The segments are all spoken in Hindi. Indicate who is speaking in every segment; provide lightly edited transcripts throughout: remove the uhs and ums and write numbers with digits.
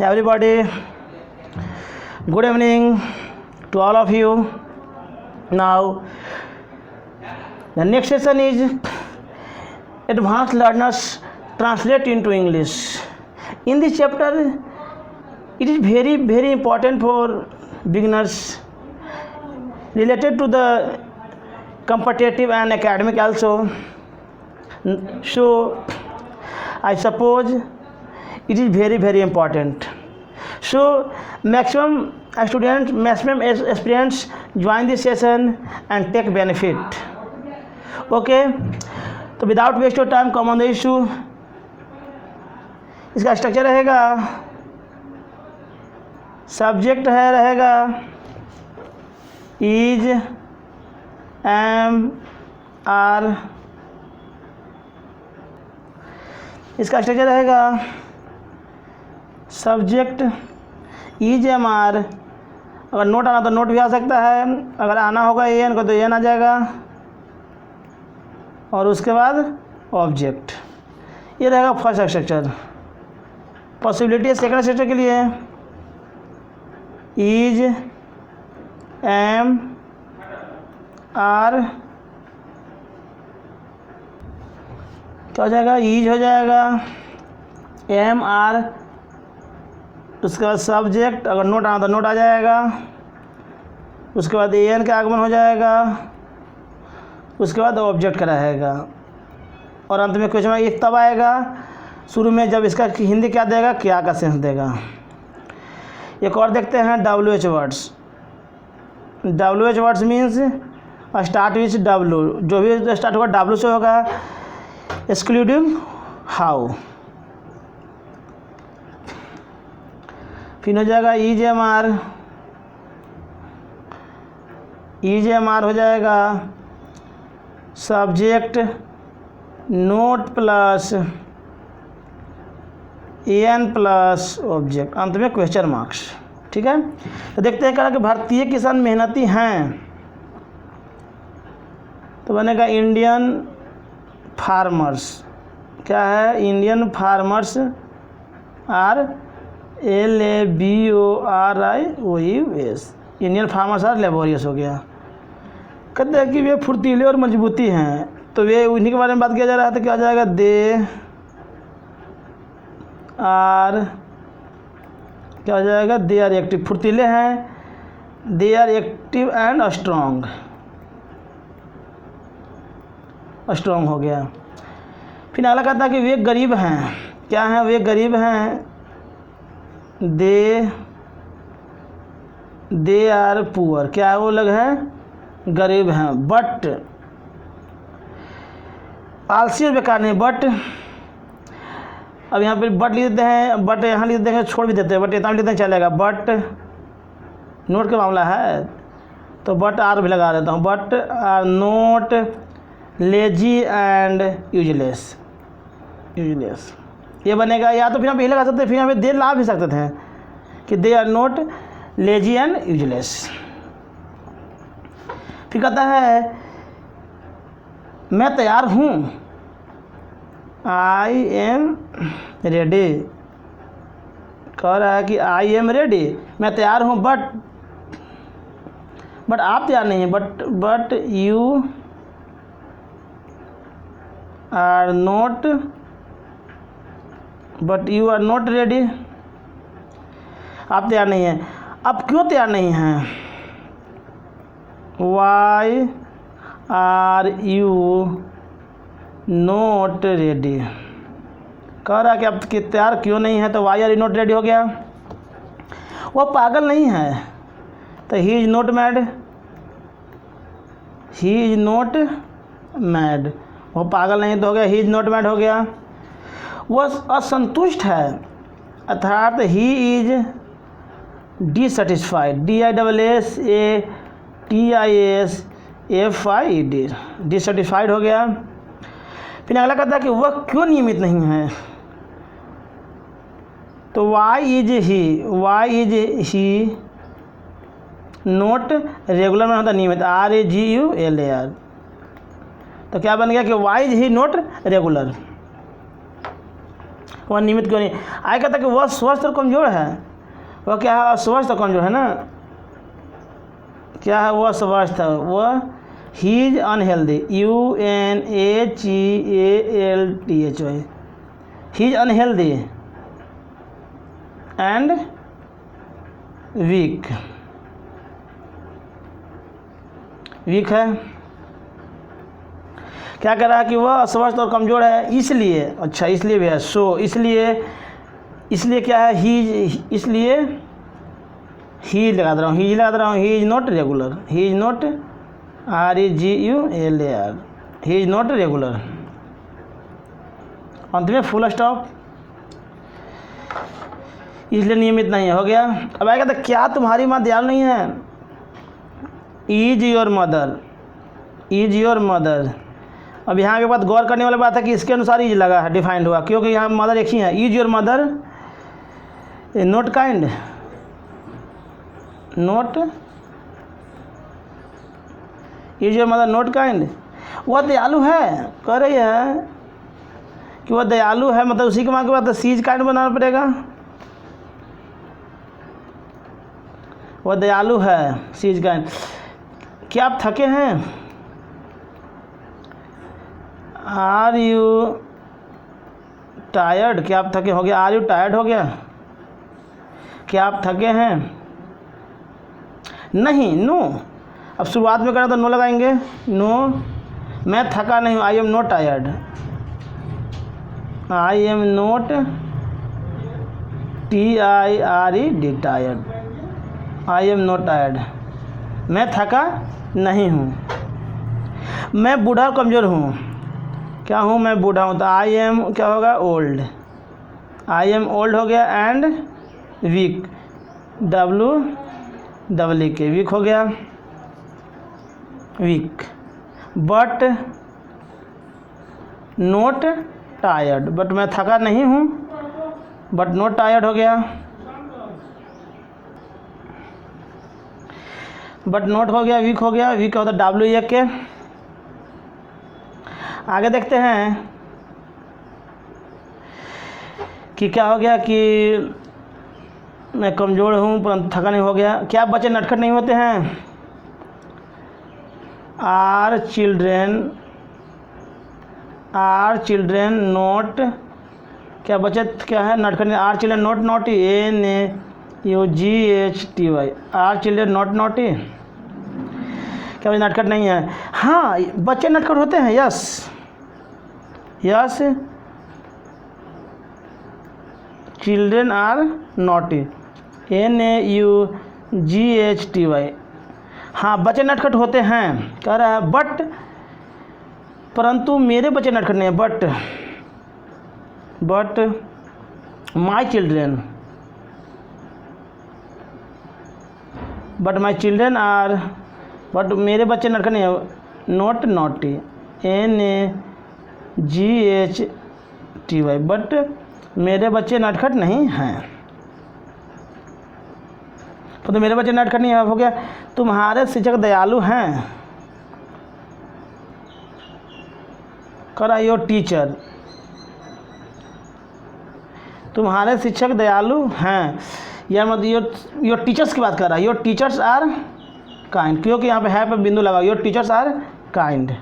Speaker 1: Everybody, good evening to all of you. Now, the next session is Advanced Learners Translate into English. In this chapter, it is very important for beginners related to the competitive and academic also. So, I suppose it is very important. So maximum aspirants join this session and take benefit. Okay, तो without waste of time come on the issue. इसका स्ट्रक्चर रहेगा, सब्जेक्ट रहेगा इज, एम, आर. इसका स्ट्रक्चर रहेगा सब्जेक्ट इज, एम, आर. अगर नोट आना तो नोट भी आ सकता है, अगर आना होगा एन को तो एन आ जाएगा, और उसके बाद ऑब्जेक्ट. ये रहेगा first structure. Possibility second structure के लिए इज, एम, आर. क्या हो जाएगा? इज हो जाएगा, एम, आर. उसके बाद सब्जेक्ट, अगर नोट आना तो नोट आ जाएगा, उसके बाद एन का आगमन हो जाएगा, उसके बाद ऑब्जेक्ट का रहेगा, और अंत में क्वेश्चन एक तब आएगा शुरू में जब इसका हिंदी क्या देगा, क्या का सेंस देगा. एक और देखते हैं WH words. WH words means start with W. जो भी स्टार्ट होगा W से होगा, एक्सक्लूडिंग हाउ. फिर हो जाएगा is, am, are. Is, am, are हो जाएगा subject not plus N plus object, अंत में क्वेश्चन मार्क्स. ठीक है, तो देखते हैं क्या कि भारतीय किसान मेहनती हैं, तो बनेगा इंडियन फार्मर्स. क्या है? Indian farmers are LABORIOUS. Indian farmers are laborious हो गया. कहते हैं कि वे फुर्तीले और मजबूती हैं, तो वे उन्हीं के बारे में बात किया जा रहा है, तो क्या आ जाएगा? They are. क्या हो जाएगा? They are active. फुर्तीले हैं, they are active and strong. Strong हो गया. फिर अगला कहता है कि वे गरीब हैं. क्या हैं? वे गरीब हैं, दे आर पुअर. क्या है? वो लोग हैं गरीब हैं. बट आलसी और बेकार नहीं. बट अब यहाँ पे बट लिख देते हैं, बट यहाँ लिख देते हैं, छोड़ भी देते हैं, बट इतना लिख देते हैं चलेगा. बट नोट का मामला है तो बट आर भी लगा देता हूँ. But are not lazy and useless. ये बनेगा, या तो फिर हम यही लगा सकते हैं, फिर यहाँ पे दे ला भी सकते थे कि they are not lazy and useless. फिर कहता है मैं तैयार हूँ, आई एम रेडी. कह रहा है कि आई एम रेडी, मैं तैयार हूँ, बट आप तैयार नहीं हैं. But you are not ready. आप तैयार नहीं हैं. अब क्यों तैयार नहीं हैं? Why are you not ready. कह रहा है कि अब तैयार क्यों नहीं है, तो why are you not ready हो गया. वो पागल नहीं है, तो ही इज नोट मैड. वो पागल नहीं तो हो गया ही इज नॉट मैड हो गया. वो असंतुष्ट है, अर्थात he is dissatisfied. DISSATISFIED. Dissatisfied हो गया. फिर अगला कहता है कि वह क्यों नियमित नहीं है, तो why is he not regular में होता नियमित, RAGULAR. तो क्या बन गया कि why is he not regular. वह नियमित क्यों नहीं। आगे कहता है कि वह स्वस्थ और कमज़ोर है। वह क्या है, स्वस्थ और कमज़ोर है ना, क्या है, वह स्वस्थ है, वह he is unhealthy, UNACHEALTHY, he is unhealthy and weak, weak है। क्या कह रहा है कि वह अस्वस्थ और कमज़ोर है इसलिए, अच्छा इसलिए भी है, सो इसलिए क्या है, ही, इसलिए ही लगा दे रहा हूँ, ही लगा दे रहा हूँ, he is not regular, he is not REGULAR, he is not regular, अंत में फुल स्टॉप, इसलिए नियमित नहीं है, हो गया। अब आएगा तो क्या तुम्हारी माँ दयालु नहीं है, is your mother, is your mother. अब यहाँ के बाद गौर करने वाली बात है कि इसके अनुसार इज लगा है, डिफाइंड हुआ, क्योंकि यहाँ मदर एक ही है। Is your mother not kind, not, is your mother not kind, वह दयालु है, कह रही है कि वह दयालु है, मतलब उसी के माँ के बाद सीज काइंड बनाना पड़ेगा, वह दयालु है, सीज काइंड। क्या आप थके हैं, आर यू टायर्ड, क्या आप थके, हो गया, आर यू टायर्ड हो गया, क्या आप थके हैं, नहीं, नो। अब शुरुआत में करें तो नो लगाएंगे, नो मैं थका नहीं हूँ, I am not tired, I am not TIRED tired, I am not tired, मैं थका नहीं हूँ। मैं बूढ़ा और कमज़ोर हूँ, क्या हूँ, मैं बूढ़ा हूँ, तो आई एम क्या होगा, ओल्ड, आई एम ओल्ड हो गया, एंड वीक, WEEK, वीक हो गया, weak, but not tired, but मैं थका नहीं हूँ, बट नॉट टायर्ड हो गया, बट नॉट हो गया, वीक हो गया, वीक होता WEAK। आगे देखते हैं कि क्या हो गया, कि मैं कमज़ोर हूँ परंतु थका नहीं, हो गया। क्या बच्चे नटखट नहीं होते हैं, आर चिल्ड्रेन नॉट, क्या बच्चे क्या है, नटखट नहीं, are children not naughty, NAUGHTY, are children not naughty, क्या बच्चे नटखट नहीं है, हाँ बच्चे नटखट होते हैं, yes yes, children are naughty, NAUGHTY, हाँ बच्चे नटखट होते हैं, कह रहा है, बट परंतु मेरे बच्चे नटखट नहीं हैं, but my children are, but मेरे बच्चे नटखट नहीं है, नॉट नॉटी, NAGHTY, बट मेरे बच्चे नटखट नहीं हैं, तो मेरे बच्चे नटखट नहीं है, हो गया। तुम्हारे शिक्षक दयालु हैं, करा योर टीचर, तुम्हारे शिक्षक दयालु हैं, या मतलब योर टीचर्स की बात कर रहा है, योर टीचर्स आर काइंड, क्योंकि यहाँ पे है पे बिंदु लगा, your teachers are kind,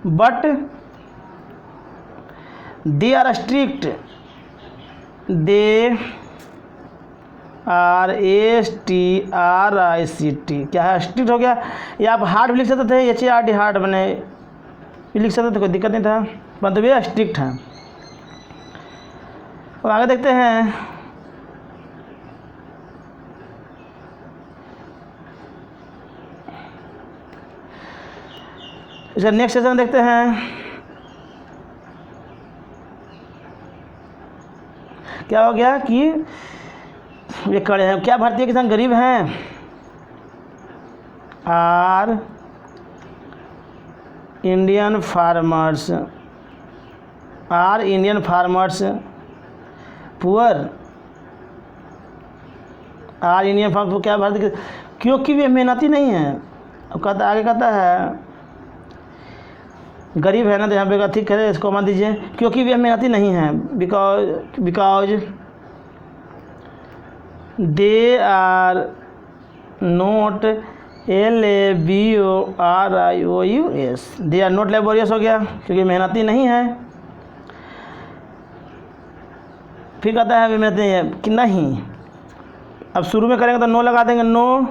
Speaker 1: but they are strict, they RSTRICT, क्या है, स्ट्रिक्ट हो गया, या आप हार्ड भी लिख सकते थे, HARD हार्ड बने भी लिख सकते थे, कोई दिक्कत नहीं था, मतलब ये स्ट्रिक्ट है। अब आगे देखते हैं, इसका नेक्स्ट सेशन देखते हैं, क्या हो गया कि ये खड़े हैं, क्या भारतीय किसान गरीब हैं, are Indian farmers poor, are Indian farmers, क्या भारतीय, क्योंकि वे मेहनती नहीं हैं। अब कहता आगे कहता है गरीब है ना, तो यहाँ पे ठीक है, इसको मान दीजिए, क्योंकि वे मेहनती नहीं हैं, because they are not LABORIOUS, they are not laborious हो गया, क्योंकि मेहनती नहीं है। फिर कहता है वे मेहनती नहीं है कि नहीं, अब शुरू में करेंगे तो नो लगा देंगे, नो।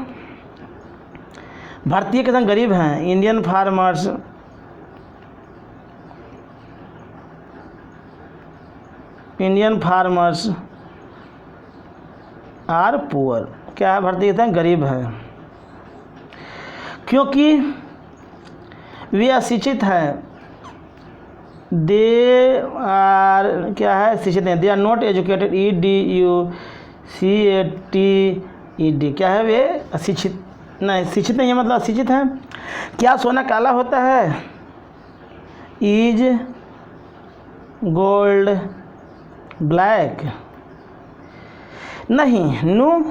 Speaker 1: भारतीय किसान गरीब हैं, इंडियन फार्मर्स आर पुअर, क्या है, भारतीय किसान गरीब है, क्योंकि वे अशिक्षित हैं, दे आर क्या है, शिक्षित नहीं, they are not educated, EDUCATED, क्या है, वे अशिक्षित नहीं, शिक्षित नहीं है मतलब अशिक्षित हैं। क्या सोना काला होता है, इज गोल्ड ब्लैक, नहीं, नो,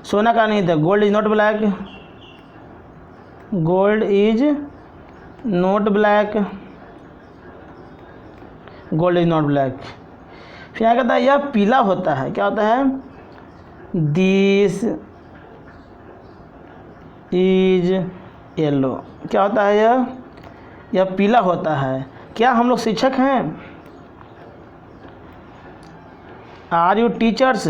Speaker 1: सोना का नहीं था, gold is not black, gold is not black, gold is not black. फिर क्या कहता है, यह पीला होता है, क्या होता है, दिस इज येलो, क्या होता है, यह पीला होता है। क्या हम लोग शिक्षक हैं, आर यू टीचर्स,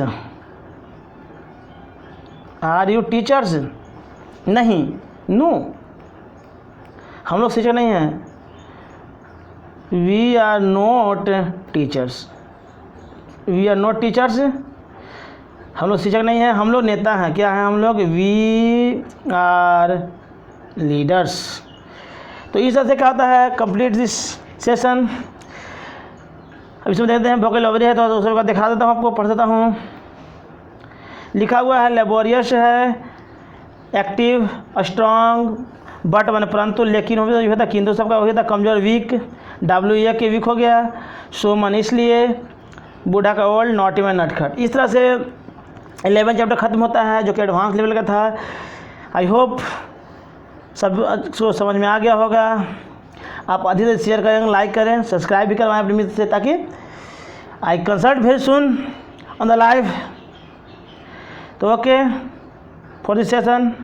Speaker 1: नहीं, नो, हम लोग शिक्षक नहीं हैं, वी आर नॉट टीचर्स, हम लोग शिक्षक नहीं हैं, हम लोग नेता हैं, क्या हैं हम लोग, वी आर लीडर्स। तो इस तरह से क्या होता है, कंप्लीट दिस सेशन। अब इसमें देखते हैं वोकैबुलरी है, तो उसका दिखा देता हूँ आपको, पढ़ देता हूँ। लिखा हुआ है लेबोरियस है, एक्टिव, स्ट्रांग, बट मैंने परंतु, लेकिन हो गया, ये होता किंतु सबका हो गया, कमज़ोर वीक, WA के वीक हो गया, सो मन इसलिए, बूढ़ा का ओल्ड, नॉटी में नटखट। इस तरह से 11 चैप्टर ख़त्म होता है, जो कि एडवांस लेवल का था। आई होप सब समझ में आ गया होगा। आप अधिक से शेयर करें, लाइक करें, सब्सक्राइब भी करवाएं अपने मित्र से, ताकि I consult very soon on the live. तो ओके फॉर दिस सेशन।